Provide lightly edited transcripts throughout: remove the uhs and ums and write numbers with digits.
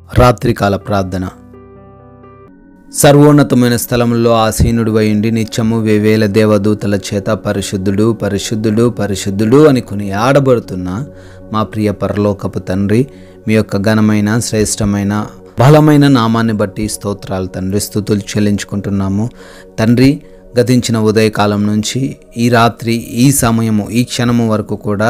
రాత్రికాల ప్రార్థన. సర్వోన్నతమైన స్థలములో ఆసీనుడివై ఉండి నిత్యము వేవేల దేవదూతల చేత పరిశుద్ధుడు పరిశుద్ధుడు పరిశుద్ధుడు అని ఆడబడుతున్న మా ప్రియ పరలోకపు తండ్రి, మీ యొక్క ఘనమైన శ్రేష్టమైన బలమైన నామాన్ని బట్టి స్తోత్రాలు తండ్రి, స్తుతులు చెల్లించుకుంటున్నాము తండ్రి. గతించిన ఉదయకాలం నుంచి ఈ రాత్రి, ఈ సమయము, ఈ క్షణము వరకు కూడా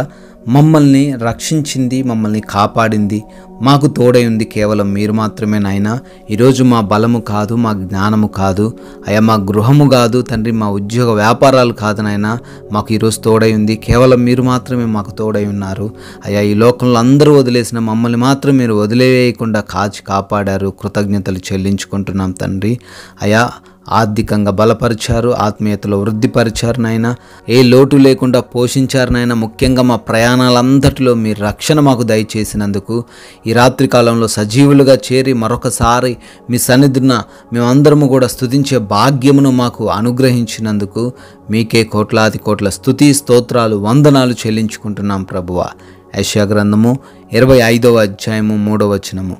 మమ్మల్ని రక్షించింది, మమ్మల్ని కాపాడింది, మాకు తోడై ఉంది కేవలం మీరు మాత్రమే నాయన. ఈరోజు మా బలము కాదు, మా జ్ఞానము కాదు అయ్యా, మా గృహము కాదు తండ్రి, మా ఉద్యోగ వ్యాపారాలు కాదు నాయన, మాకు ఈరోజు తోడై ఉంది కేవలం మీరు మాత్రమే మాకు తోడై ఉన్నారు అయ్యా. ఈ లోకంలో అందరూ వదిలేసిన మమ్మల్ని మాత్రం మీరు వదిలేయకుండా కాచి కాపాడారు. కృతజ్ఞతలు చెల్లించుకుంటున్నాం తండ్రి. అయ్యా, ఆర్థికంగా బలపరిచారు, ఆత్మీయతలో వృద్ధిపరిచారు నాయన, ఏ లోటు లేకుండా పోషించారు నాయన. ముఖ్యంగా మా ప్రయాణాలంతటిలో మీ రక్షణ మాకు దయచేసినందుకు, ఈ రాత్రి కాలంలో సజీవులుగా చేరి మరొకసారి మీ సన్నిధిన మేమందరము కూడా స్తుతించే భాగ్యమును మాకు అనుగ్రహించినందుకు మీకే కోట్లాది కోట్ల స్తుతి స్తోత్రాలు వందనాలు చెల్లించుకుంటున్నాం ప్రభువా. యెషయా గ్రంథము 25వ అధ్యాయము 3వ వచనము.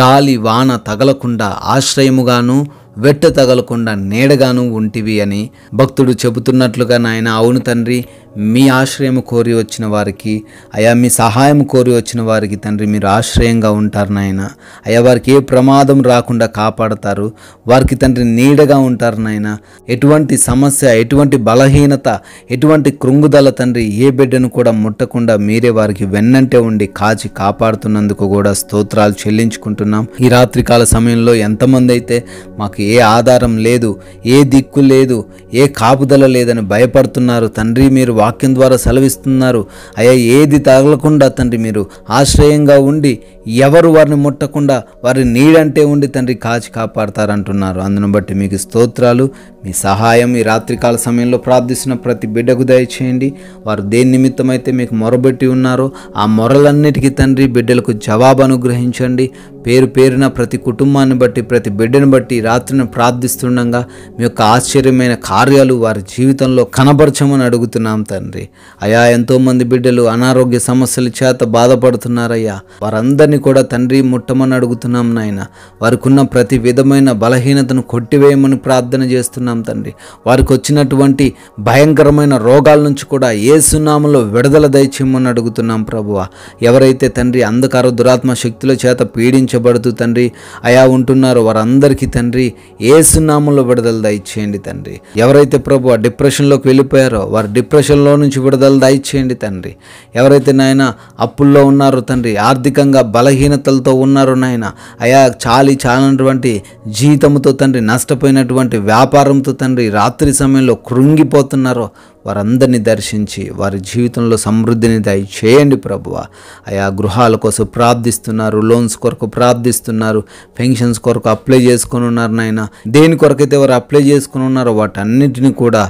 గాలి వాన తగలకుండా ఆశ్రయముగాను, వెట్ట తగలకుండా నీడగాను ఉంటివి అని భక్తుడు చెబుతున్నట్లుగా నాయన, అవును తండ్రి, మీ ఆశ్రయము కోరి వచ్చిన వారికి అయా, మీ సహాయం కోరి వచ్చిన వారికి తండ్రి మీరు ఆశ్రయంగా ఉంటారు నాయన. అయా, వారికి ఏ ప్రమాదం రాకుండా కాపాడతారు, వారికి తండ్రి నీడగా ఉంటారు నాయన. ఎటువంటి సమస్య, ఎటువంటి బలహీనత, ఎటువంటి కృంగుదల తండ్రి ఏ బిడ్డను కూడా ముట్టకుండా మీరే వారికి వెన్నంటే ఉండి కాచి కాపాడుతున్నందుకు కూడా స్తోత్రాలు చెల్లించుకుంటున్నాం. ఈ రాత్రికాల సమయంలో ఎంతమంది అయితే మాకు ఏ ఆధారం లేదు, ఏ దిక్కు లేదు, ఏ కాపుదల లేదని భయపడుతున్నారు తండ్రి, మీరు వాక్యం ద్వారా సెలవిస్తున్నారు అయ్యా, ఏది తగలకుండా తండ్రి మీరు ఆశ్రయంగా ఉండి ఎవరు వారిని ముట్టకుండా వారి నీడంటే ఉండి తండ్రి కాచి కాపాడతారంటున్నారు. అందును బట్టి మీకు స్తోత్రాలు. మీ సహాయం ఈ రాత్రికాల సమయంలో ప్రార్థిస్తున్న ప్రతి బిడ్డకు దయచేయండి. వారు దేని నిమిత్తమైతే మీకు మొరబెట్టి ఉన్నారో ఆ మొరలన్నిటికీ తండ్రి బిడ్డలకు జవాబు అనుగ్రహించండి. పేరు పేరున ప్రతి కుటుంబాన్ని బట్టి, ప్రతి బిడ్డను బట్టి రాత్రిని ప్రార్థిస్తుండగా మీ యొక్క ఆశ్చర్యమైన కార్యాలు వారి జీవితంలో కనబరచమని అడుగుతున్నాం తండ్రి. అయా, ఎంతోమంది బిడ్డలు అనారోగ్య సమస్యల చేత బాధపడుతున్నారయ్యా, వారందరినీ కూడా తండ్రి ముట్టమని అడుగుతున్నాం నాయన. వారికి ఉన్న ప్రతి విధమైన బలహీనతను కొట్టివేయమని ప్రార్థన చేస్తున్నాం తండ్రి. వారికి వచ్చినటువంటి భయంకరమైన రోగాల నుంచి కూడా యేసు నామములో విడుదల దయచేయమని అడుగుతున్నాం ప్రభువా. ఎవరైతే తండ్రి అంధకార దురాత్మ శక్తుల చేత పీడించబడుతూ తండ్రి అయా ఉంటున్నారో వారందరికీ తండ్రి యేసు నామములో విడుదల దయచేయండి తండ్రి. ఎవరైతే ప్రభువా డిప్రెషన్లోకి వెళ్ళిపోయారో వారి డిప్రెషన్లో నుంచి విడుదల దయచేయండి తండ్రి. ఎవరైతే నాయన అప్పుల్లో ఉన్నారో తండ్రి, ఆర్థికంగా బలహీనతలతో ఉన్నారో నాయన, అయా చాలినటువంటి జీతముతో తండ్రి, నష్టపోయినటువంటి వ్యాపారంతో తండ్రి రాత్రి సమయంలో కృంగిపోతున్నారో వారందరినీ దర్శించి వారి జీవితంలో సమృద్ధిని దయచేయండి ప్రభువా. అయా, గృహాల కోసం ప్రార్థిస్తున్నారు, లోన్స్ కొరకు ప్రార్థిస్తున్నారు, పెన్షన్స్ కొరకు అప్లై చేసుకుని ఉన్నారు నాయన. దేని కొరకైతే వారు అప్లై చేసుకుని ఉన్నారో వాటన్నిటిని కూడా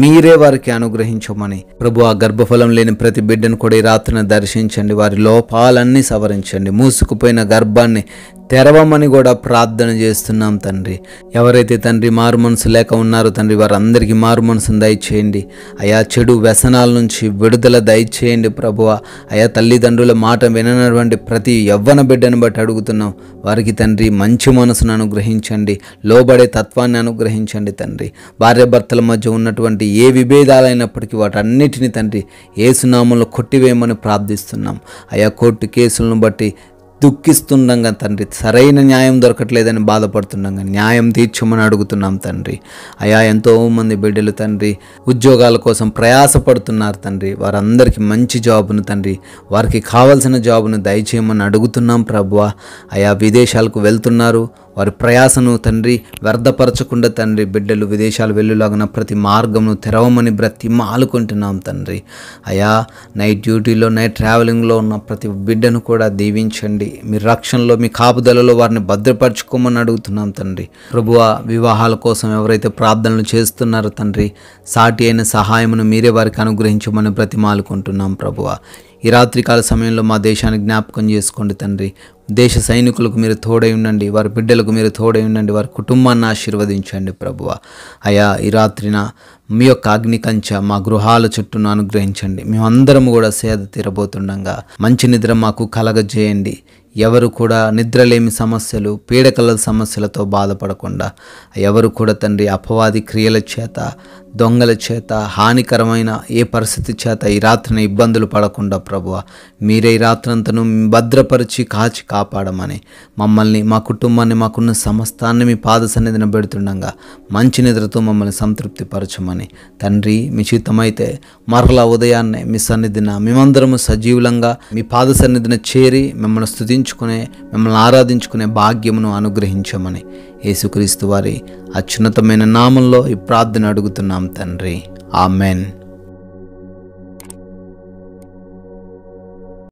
మీరే వారికి అనుగ్రహించమని ప్రభువా. గర్భఫలం లేని ప్రతి బిడ్డను కూడా ఈ రాత్రిని దర్శించండి, వారి లోపాలన్నీ సవరించండి, మూసుకుపోయిన గర్భాన్ని తెరవమని కూడా ప్రార్థన చేస్తున్నాం తండ్రి. ఎవరైతే తండ్రి మారు మనసు లేక ఉన్నారో తండ్రి వారందరికీ మారు మనసును దయచేయండి అయా. చెడు వ్యసనాల నుంచి విడుదల దయచేయండి ప్రభువా. అయా, తల్లిదండ్రుల మాట విననటువంటి ప్రతి యవ్వన బిడ్డను బట్టి అడుగుతున్నాం, వారికి తండ్రి మంచి మనసును అనుగ్రహించండి, లోబడే తత్వాన్ని అనుగ్రహించండి తండ్రి. భార్యాభర్తల మధ్య ఉన్నటువంటి ఏ విభేదాలైనప్పటికీ వాటన్నిటిని తండ్రి యేసు నామములో కొట్టివేయమని ప్రార్థిస్తున్నాం అయా. కోర్టు కేసులను బట్టి దుఃఖిస్తుండగా తండ్రి, సరైన న్యాయం దొరకట్లేదని బాధపడుతుండగా న్యాయం తీర్చమని అడుగుతున్నాం తండ్రి. అయా, ఎంతోమంది బిడ్డలు తండ్రి ఉద్యోగాల కోసం ప్రయాసపడుతున్నారు తండ్రి, వారందరికీ మంచి జాబును తండ్రి, వారికి కావలసిన జాబును దయచేయమని అడుగుతున్నాం ప్రభువా. అయా, విదేశాలకు వెళ్తున్నారు, వారి ప్రయాసను తండ్రి వ్యర్థపరచకుండా తండ్రి బిడ్డలు విదేశాలు వెళ్ళులాగిన ప్రతి మార్గమును తెరవమని బ్రతిమాలుకుంటున్నాం తండ్రి. అయా, నైట్ డ్యూటీలో, నైట్ ట్రావెలింగ్లో ఉన్న ప్రతి బిడ్డను కూడా దీవించండి. మీ రక్షణలో, మీ కాపుదలలో వారిని భద్రపరచుకోమని అడుగుతున్నాం తండ్రి. ప్రభువా, వివాహాల కోసం ఎవరైతే ప్రార్థనలు చేస్తున్నారో తండ్రి, సాటి అయిన సహాయమును మీరే వారికి అనుగ్రహించమని బ్రతిమాలుకుంటున్నాం ప్రభువా. ఈ రాత్రికాల సమయంలో మా దేశాన్ని జ్ఞాపకం చేసుకోండి తండ్రి. దేశ సైనికులకు మీరు తోడై ఉండండి, వారి బిడ్డలకు మీరు తోడై ఉండండి, వారి కుటుంబాన్ని ఆశీర్వదించండి ప్రభువా. అయా, ఈ రాత్రిన మీ యొక్క అగ్ని కంచె మా గృహాల చుట్టూను అనుగ్రహించండి. మేమందరము కూడా సేద తీరబోతుండగా మంచి నిద్ర మాకు కలగజేయండి. ఎవరు కూడా నిద్రలేమి సమస్యలు, పీడకల సమస్యలతో బాధపడకుండా, ఎవరు కూడా తండ్రి అపవాది క్రియల చేత, దొంగల చేత, హానికరమైన ఏ పరిస్థితి చేత ఈ రాత్రిని ఇబ్బందులు పడకుండా ప్రభువా మీరే ఈ రాత్రంతను భద్రపరిచి కాచి కాపాడమని, మమ్మల్ని, మా కుటుంబాన్ని, మాకున్న సమస్తాన్ని మీ పాద సన్నిధిన పెడుతుండగా మంచి నిద్రతో మమ్మల్ని సంతృప్తి పరచమని తండ్రి, మీ చిత్తమైతే మరలా ఉదయాన్నే మీ సన్నిధిన మేమందరము సజీవులంగా మీ పాద సన్నిధిన చేరి మిమ్మల్ని స్తుతించుకునే, మిమ్మల్ని ఆరాధించుకునే భాగ్యమును అనుగ్రహించమని యేసుక్రీస్తు వారి అత్యున్నతమైన నామంలో ఈ ప్రార్థన అడుగుతున్నాం తండ్రి. ఆమెన్.